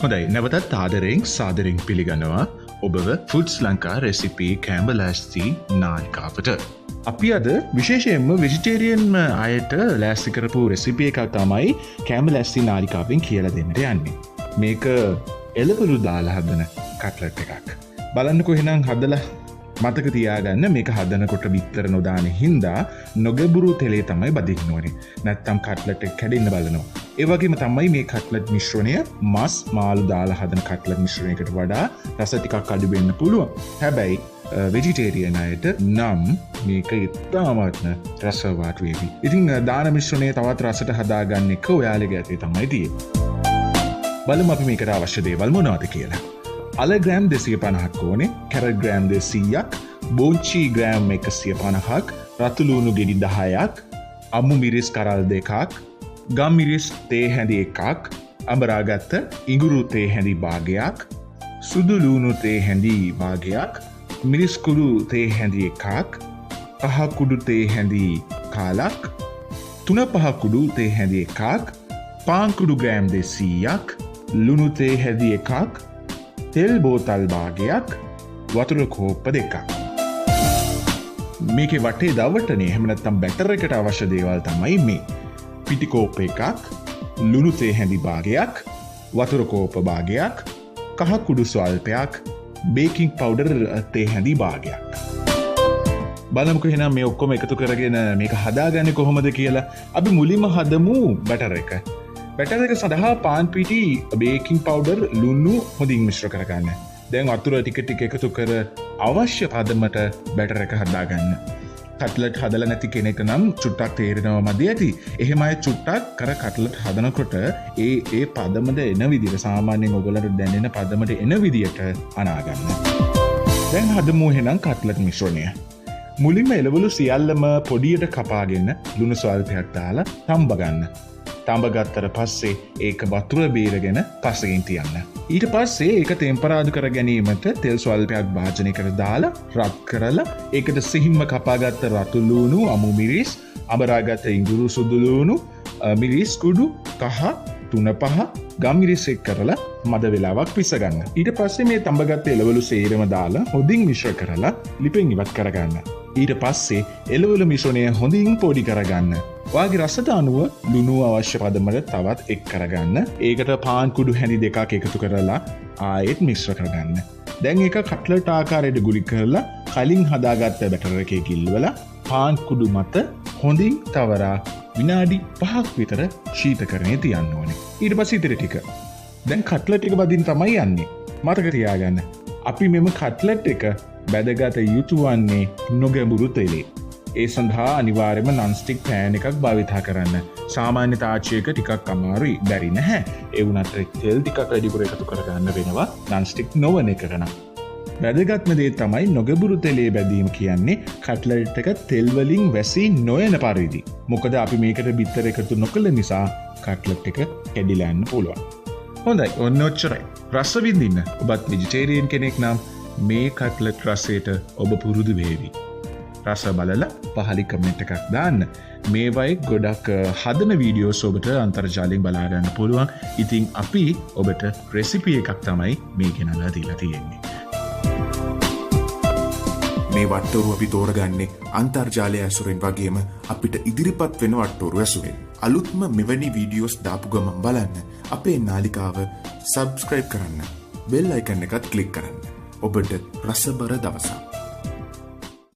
හොඳයි නැවතත් ආදරයෙන් සාදරයෙන් පිළිගන්නවා ඔබව ෆුඩ්ස් ලංකා රෙසිපි කැම්බලෑස්ති නාලිකාවට. අපි අද විශේෂයෙන්ම වෙජිටේරියන් අයට ලෑස්ති කරපු රෙසිපි එකක් තමයි කැම්බලෑස්ති නාලිකාවෙන් කියලා දෙන්නට යන්නේ. මේක එළවලු දාලා හදන කට්ලට් එකක්. බලන්නකෝ එහෙනම් හදලා මතක තියාගන්න මේක හදනකොට බිත්තර නොදාන හින්දා නොගැඹුරු තෙලේ තමයි බදින්න ඕනේ. නැත්තම් කට්ලට් එක කැඩෙන්න බලනවා. ඒ වගේම තමයි මේ කට්ලට් මිශ්‍රණය මස් මාළු දාලා හදන කට්ලට් මිශ්‍රණයකට වඩා රස ටිකක් අඩු වෙන්න පුළුවන්. හැබැයි වෙජිටේරියන් අයට නම් මේක ඉතාමත්ම රසවත් වේවි. ඉතින් දාන මිශ්‍රණය තවත් රසට හදාගන්න එක ඔයාලගේ අතේ තමයි තියෙන්නේ. බලමු අපි මේකට අවශ්‍ය දේවල් මොනවද කියලා. අල ග්‍රෑම් 250ක් ඕනේ, කැරට් ග්‍රෑම් 200ක්, බෝංචි ග්‍රෑම් 150ක්, රතු ලුණු ගෙඩි 10ක්, අමු මිරිස් කරල් 2ක්, ගම් මිරිස් තේ හැඳි 1ක්, අඹරාගත්ත ඉඟුරු තේ හැඳි භාගයක්, සුදු ලුණු තේ හැඳි භාගයක්, මිරිස් කුඩු තේ හැඳි 1ක්, පහ කුඩු තේ හැඳි කාලක්, 3-5 කුඩු තේ හැඳි 1ක්, පාන් කුඩු ග්‍රෑම් 200ක්, ලුණු තේ හැඳි 1ක්, තෙල් බෝතල් භාගයක්, වතුර කෝප්ප 2ක්. මේකේ වටේ දවටනේ එහෙම නැත්නම් බැටර් එකට අවශ්‍ය දේවල් තමයි මේ. පිටි කෝප්ප එකක්, ලුණු තේ හැඳි භාගයක්, වතුර කෝප්ප භාගයක්, කහ කුඩු ස්වල්පයක්, බේකින් පවුඩර් තේ හැඳි භාගයක්. බලමුකෝ එහෙනම් මේ ඔක්කොම එකතු කරගෙන මේක හදාගන්නේ කොහොමද කියලා. අපි මුලින්ම හදමු බැටර් එක. බැටර් එක සඳහා පාන් පිටි බේකින් පවුඩර් ලුණු හොඳින් මිශ්‍ර කරගන්න. දැන් වතුර ටික ටික එකතු කර අවශ්‍ය පදමට බැටර් එක හදාගන්න. කට්ලට් හදලා නැති කෙනෙක් නම් චුට්ටක් තේරෙනවා මදි ඇති. එහෙම අය චුට්ටක් කර කට්ලට් හදනකොට ඒ පදමට එන විදිහට සාමාන්‍යයෙන් ඔයගොල්ලන්ට දැනෙන පදමට එන විදිහට අනාගන්න. දැන් හදමු එහෙනම් කට්ලට් මිශ්‍රණය. මුලින්ම එළවලු සියල්ලම පොඩියට කපාගෙන ලුණු ස්වල්පයක් දාලා තම්බ ගන්න. තඹ ගත්තට පස්සේ ඒක වතුර බේරගෙන පස්සකින් තියන්න. ඊට පස්සේ ඒක තෙම්පරාදු කර ගැනීමට තෙල් ස්වල්පයක් භාජනයකට දාලා රත් කරලා ඒකට සිහින්ම කපාගත්ත රතු ලුණු, අමු මිරිස්, අඹරාගත්ත ඉඟුරු සුදු ලුණු, මිරිස් කුඩු කහ 3-5 ගම් මිරිස් එක් කරලා මද වෙලාවක් පිස ගන්න. ඊට පස්සේ මේ තඹගත්ත එළවලු සේරම දාලා හොඳින් මිශ්‍ර කරලා ලිපෙන් ඉවත් කරගන්න. ඊට පස්සේ එළවලු මිශ්‍රණය හොඳින් පොඩි කරගන්න. වාගේ රසට අනුව ලුණු අවශ්‍ය පදමට තවත් එක් කරගන්න. ඒකට පාන් කුඩු හැඳි 2ක් එකතු කරලා ආයෙත් මිශ්‍ර කරගන්න. දැන් ඒක කට්ලට් ආකාරයට ගුලි කරලා කලින් හදාගත්ත බැටර් එකේ කිල්වලා පාන් කුඩු මත හොඳින් තවරා විනාඩි 5ක් විතර ශීතකරණයේ තියන්න ඕනේ. ඊට පස්සේ ඉතිරි ටික. දැන් කට්ලට් එක බදින්න තමයි යන්නේ. මතක තියාගන්න. අපි මෙම කට්ලට් එක බැදගත යුතු වන්නේ නොගැඹුරු තෙලේ. ඒ සඳහා අනිවාර්යයෙන්ම නන්ස්ටික් පෑන් එකක් භාවිතා කරන්න. සාමාන්‍ය තාච්චියක ටිකක් අමාරුයි, බැරි නැහැ. ඒ වුණත් තෙල් ටිකක් වැඩිපුර එකතු කරගන්න වෙනවා නන්ස්ටික් නොවන එකක නම්. වැදගත්ම දේ තමයි නොගැඹුරු තෙලේ බැදීම කියන්නේ කට්ලට් එක තෙල් වලින් වැසී නොයන පරිදි. මොකද අපි මේකට බිත්තර එකතු නොකළ නිසා කට්ලට් එක කැඩිලා යන්න පුළුවන්. හොඳයි, ඔන්න ඔච්චරයි. රස විඳින්න. ඔබත් වෙජිටේරියන් කෙනෙක් නම් මේ කට්ලට් රසයට ඔබ පුරුදු වේවි. රස බලලා පහලින් කමෙන්ට් එකක් දාන්න. මේ වගේ ගොඩක් හදන වීඩියෝස් ඔබට අන්තර්ජාලයෙන් බලා ගන්න පුළුවන්. ඉතින් අපි ඔබට රෙසිපි එකක් තමයි මේ ගෙනල්ලා දීලා තියෙන්නේ. මේ වට්ටෝරුව අපි තෝරගන්නේ අන්තර්ජාලය ඇසුරෙන් වගේම අපිට ඉදිරිපත් වෙන වට්ටෝරුව ඇසුරෙන්. අලුත්ම මෙවැනි වීඩියෝස් දාපු ගමන් බලන්න අපේ නාලිකාව සබ්ස්ක්‍රයිබ් කරන්න. බෙල් අයිකන් එකත් ක්ලික් කරන්න. ඔබට රසබර දවසක්.